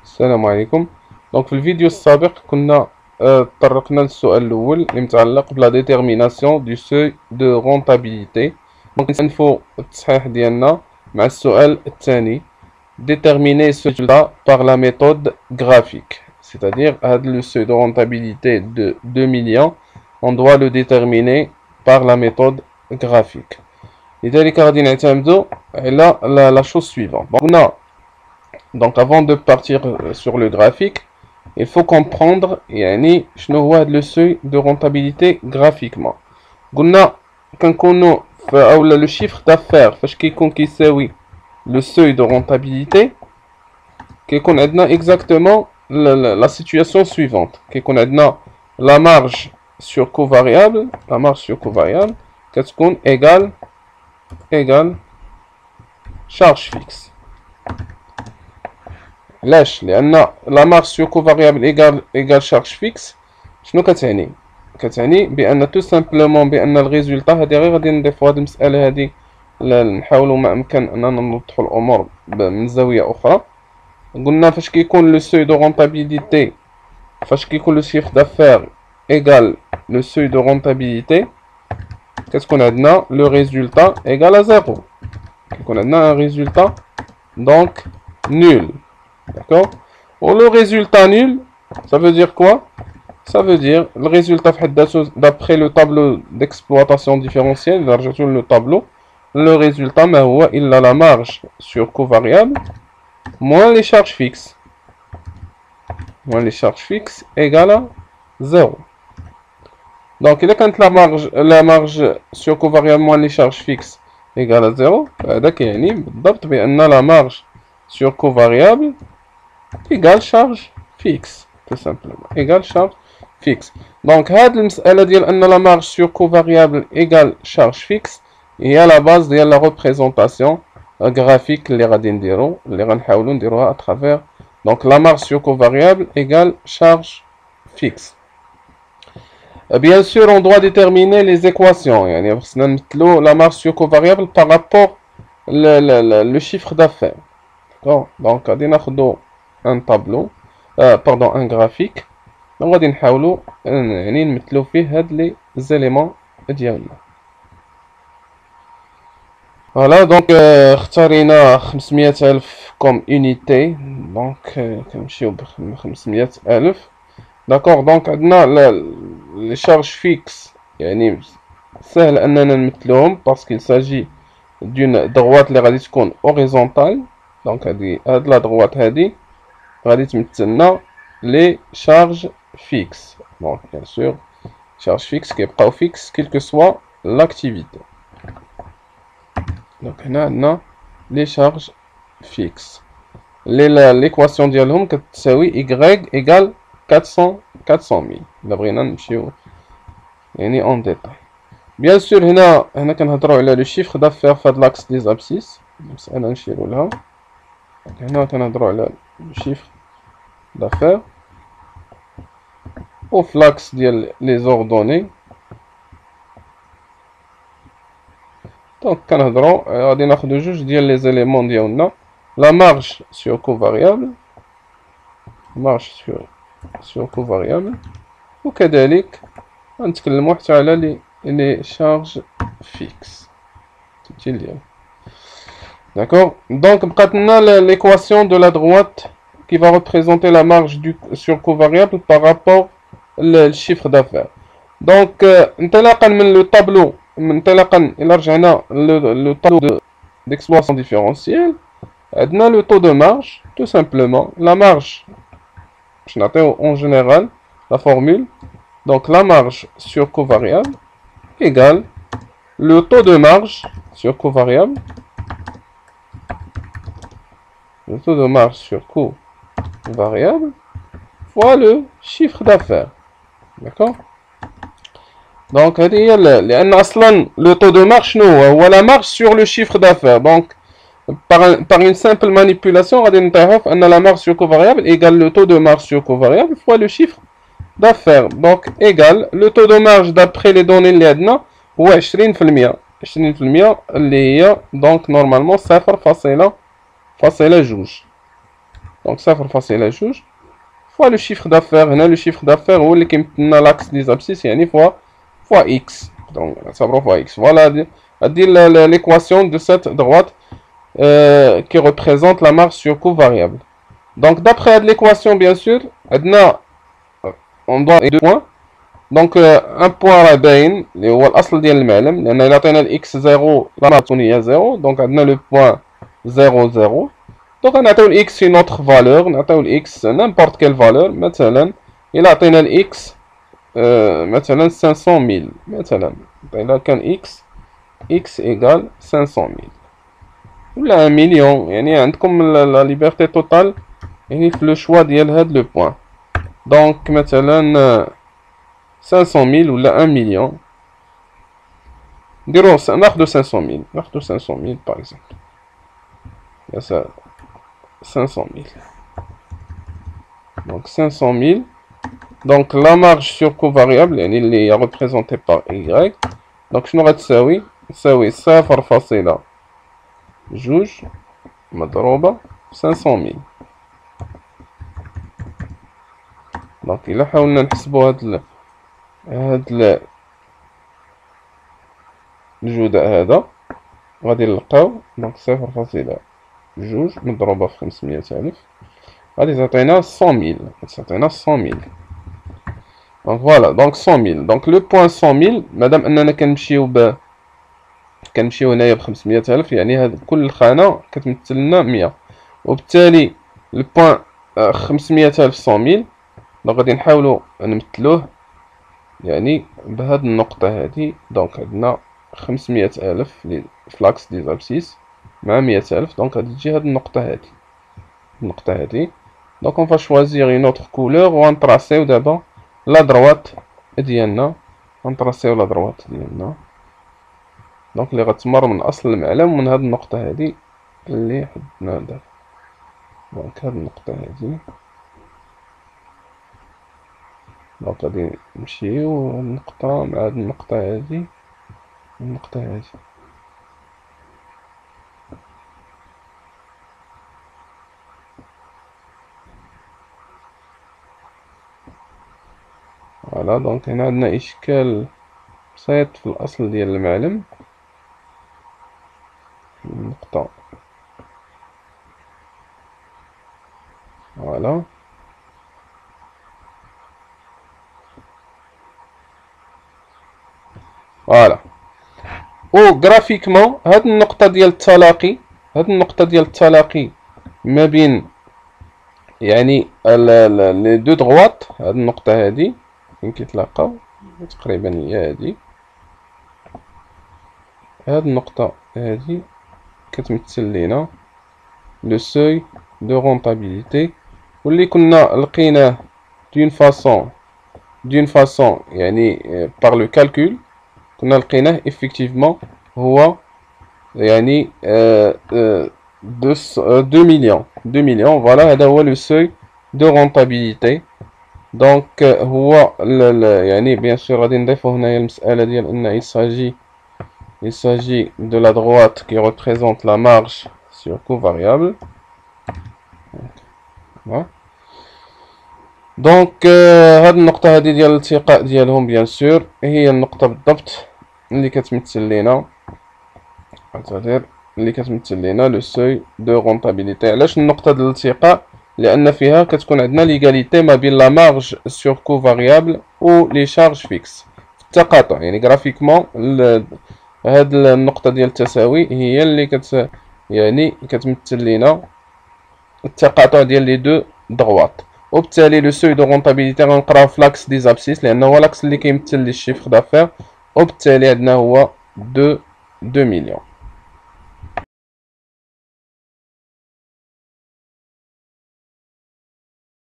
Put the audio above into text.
السلام عليكم. دونك في الفيديو السابق كنا تطرقنا للسؤال الاول اللي متعلق بلا ديتيرميناسيون دو سوي دو رونتابيليتي. دونك نستأنفو التصحيح ديالنا مع السؤال الثاني. déterminer ce résultat par la méthode graphique, c'est-à-dire le seuil de rentabilité de 2 millions, on doit le déterminer par la méthode graphique. لذلك غادي نعتمدوا على la chose suivante. Donc avant de partir sur le graphique, il faut comprendre يعني شنو هو le seuil de rentabilité graphiquement. قلنا كنكونوا اولا le chiffre d'affaires فاش كيكون كيساوي le seuil de rentabilité كيكون عندنا exactement la situation suivante. كيكون عندنا la marge sur coût variable, la marge sur coût variable كتكون égale charge fixe. علاش؟ لأن la marge sur coût variable égale charge fixe شنو كتعني؟ كتعني بأن tout simplement بأن الريزولتا هادي غير غادي نضيفو هاد المسألة هادي نحاولوا ما امكن اننا نوضحوا الامور من زاويه اخرى. قلنا فاش كيكون لو سوي دو رونتابيليتي، فاش كيكون لو شيفر دافير ايغال لو سوي دو رونتابيليتي كتكون عندنا لو ريزولتا ايغال زيرو، كيكون عندنا ان ريزولتا دونك نول. داكور. و لو ريزولتا نول ça veut dire quoi? Ça veut dire le résultat d'après le tableau d'exploitation différentielle. Là, je tourne le tableau. Le résultat, il a la marge sur coût variable moins les charges fixes. Moins les charges fixes égale à 0. Donc, il y a quand la marge sur coût variable moins les charges fixes égale à 0. Donc, la marge sur coût variable égale charge fixe. Tout simplement. Égale charge fixe. Donc, la marge sur coût variable égale charge fixe. Et à la base de la représentation graphique les à travers donc la marge sur coût variable égale charge fixe. Bien sûr, on doit déterminer les équations. La marge sur coût variable par rapport le chiffre d'affaires. Donc, on a un tableau, un graphique. Donc, on va mettre les éléments ديالنا. Voilà, donc اختارينا 500,000 comme unité. Donc كنمشيو ب 500,000. داكور. دونك عندنا les charges fixes يعني سهل اننا نمثلوهم باسكو il s'agit d'une droite اللي غادي تكون horizontale. دونك هاد لا droite هادي غادي تمثلنا les charges fixes. Donc bien sûr charges fixes كيبقاو fixes quelle que soit l'activité. Donc on a les charges fixes. L'équation ديالهم كتساوي y égale 400,000. إلا بغينا نمشيو يعني en détail. Bien sûr هنا كنهضروا على لو chiffre d'affaires في هاد l'axe des abscisses. المسألة نشيرو لها. هنا كنهضروا على لو chiffre d'affaires و في l'axe ديال les ordonnées. Donc, غادي ناخدو جوج ديال لي زيليمون ديالنا. لا مارج سور كو فاريابل، مارج سور كو فاريابل، وكذلك غنتكلمو حتى على لي شارج فيكس ديال. D'accord. Donc بقات لنا l'équation de la droite qui va représenter la marge sur coût variable par rapport le chiffre d'affaires. Donc انطلاقا من le tableau منطلقا إلا رجعنا لو طابلو d'exploitation différentielle عندنا لو taux de marge tout simplement. La marge باش نعطيو en général la formule. Donc la marge sur coût variable égale le taux de marge sur coût variable, le taux de marge sur coût variable fois le chiffre d'affaires. D'accord. Donc, لأن أصلا le taux de marge شنو هو la marge sur le chiffre d'affaires. Donc, par une simple manipulation غادي نطيحو في أن la marge sur coût variable égale le taux de marge sur coût variable fois le chiffre d'affaires. Donc, égale le taux de marge d'après les données اللي عندنا هو 20%. 20% اللي هي donc normalement 0.2. دونك 0.2 فوا لو شيفر دافير. هنا لو شيفر دافير هو اللي كيمثل لنا لاكس دي زابسيس، يعني فوا اكس. دونك نعتبرو فوا اكس. فوالا هادي ليكواسيون دو سيت دروات qui représente la marge sur coût variable. Donc d'après l'équation, bien sûr, on doit deux points. Donc un point رابين اللي هو الاصل ديال المعلم، لان الا عطينا الاكس 0 لا marge هي 0. دونك عندنا لو بوين 0 0. دونك نعطيو الاكس une autre valeur، نعطيو الاكس n'importe quelle valeur. مثلا الا عطينا الاكس مثلا 500,000 مثلا، الا كان اكس ايكال 500,000 ولا 1 مليون، يعني عندكم لا ليبرتي توتال يعني في لو شوا ديال هاد لو بوين. دونك مثلا 500,000 ولا 1 مليون، نديرو ناخدو 500,000، ناخدو 500,000 باغ اكزومبل. يا سا 500,000. دونك 500,000. دونك لا مارج سور كو فاريابل يعني اللي هي ريبريزونتي بار اي، دونك شنو غتساوي؟ تساوي 0.2 مضروبة 500,000. دونك إلا حاولنا نحسبو هاد الجداء هذا غادي نلقاو دونك 0.2 مضروبة في 500,000 غادي تعطينا 100,000. تعطينا 100,000. دونك فوالا، دونك 100,000. دونك لو بوين 100,000 مادام اننا كنمشيو هنايا ب 500,000، يعني هاد كل خانة كتمثل لنا 100، وبالتالي البوين 500,000 100,000. دونك غادي نحاولو نمثلوه يعني بهاد النقطة هادي. دونك عندنا 500,000 فلاكس دي زابسيس مع 100,000، دونك غادي تجي هاد النقطة هادي. دونك اون فا شوازيغ اون اوتر كولور وغنطراسيو دابا لا دروات ديالنا. غنطراسيو لا دروات ديالنا دونك اللي غتمر من اصل المعلم من هاد النقطة هادي اللي حددنا دابا. دونك هاد النقطة هادي، دونك غادي نمشيو هاد النقطة مع هاد النقطة هادي والنقطة هادي. فوالا، دونك هنا عندنا اشكال بسيط في الاصل ديال المعلم. النقطة فوالا، فوالا. و غرافيكمون هاد النقطة ديال التلاقي ما بين يعني لي دو دغوات، هاد النقطة هادي فين كيتلاقاو تقريبا هي هادي. هاد النقطة هادي كتمثل لينا لو سوي دو رونطابيليتي، واللي كنا لقيناه دون فاسون يعني بار لو كالكول كنا لقيناه effectivement هو يعني 2 مليون. فوالا، هذا هو لو سوي دو رونطابيليتي. دونك هو يعني بيان سور غادي نضيفو هنايا المسألة ديال ان il s'agit de la droite qui représente la marge sur coût variable. دونك هاد النقطة هادي ديال الالتقاء ديالهم بيان سور هي النقطة بالضبط اللي كتمثل لينا لو سوي دو رونطابيليتي. علاش النقطة ديال الالتقاء؟ لأن فيها كتكون عندنا ليغاليتي ما بين لا مارج سور كو فاريابل و لي شارج فيكس في التقاطع. يعني غرافيكمون هاد النقطة ديال التساوي هي اللي كتمثل لينا التقاطع ديال لي دو دغوات، وبالتالي لو سوي دو رونطابيليتي غنقراو في لاكس دي زابسيس لأنه هو لاكس اللي كيمثل لي الشيفر دافير، وبالتالي عندنا هو 2 مليون.